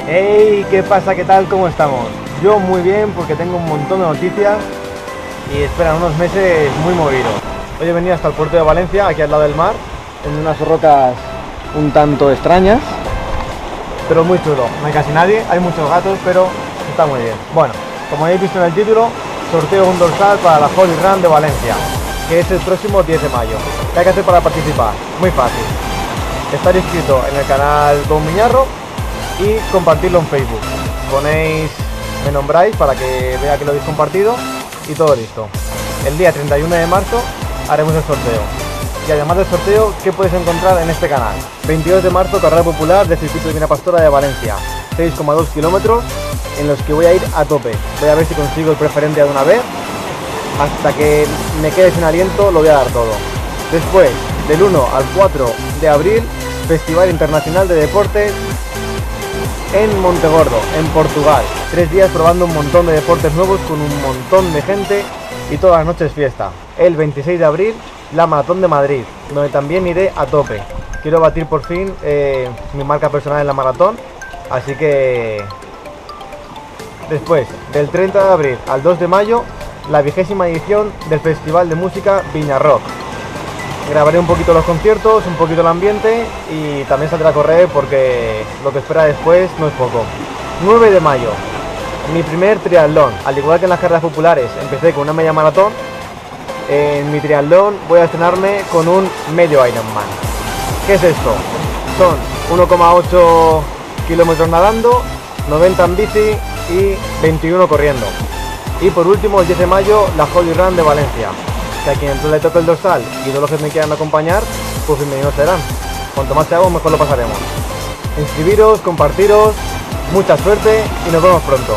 Hey, ¿qué pasa? ¿Qué tal? ¿Cómo estamos? Yo muy bien porque tengo un montón de noticias y esperan unos meses muy movidos. Hoy he venido hasta el puerto de Valencia, aquí al lado del mar, en unas rocas un tanto extrañas, pero muy chulo. No hay casi nadie, hay muchos gatos, pero está muy bien. Bueno, como habéis visto en el título, sorteo un dorsal para la Holy Run de Valencia, que es el próximo 10 de mayo. ¿Qué hay que hacer para participar? Muy fácil. Estar inscrito en el canal Don Miñarro y compartirlo en Facebook. Me nombráis para que vea que lo habéis compartido y todo listo. El día 31 de marzo haremos el sorteo. Y además del sorteo, ¿qué puedes encontrar en este canal? 22 de marzo, carrera popular del circuito de Vina Pastora de Valencia. 6,2 kilómetros en los que voy a ir a tope. Voy a ver si consigo el preferente de una vez. Hasta que me quede sin aliento lo voy a dar todo. Después, del 1 al 4 de abril, Festival Internacional de Deportes en Montegordo, en Portugal. 3 días probando un montón de deportes nuevos con un montón de gente y todas las noches fiesta. El 26 de abril, la Maratón de Madrid, donde también iré a tope. Quiero batir por fin mi marca personal en la maratón, así que después, del 30 de abril al 2 de mayo, la 20ª edición del Festival de Música Viña Rock. Grabaré un poquito los conciertos, un poquito el ambiente y también saldré a correr porque lo que espera después no es poco. 9 de mayo, mi primer triatlón. Al igual que en las carreras populares empecé con una media maratón, en mi triatlón voy a estrenarme con un medio Ironman. ¿Qué es esto? Son 1,8 kilómetros nadando, 90 en bici y 21 corriendo. Y por último, el 10 de mayo, la Holy Run de Valencia, que a quien le toque el dorsal y todos los que me quieran acompañar, pues bienvenidos serán. Cuanto más seamos, mejor lo pasaremos. Inscribiros, compartiros, mucha suerte y nos vemos pronto.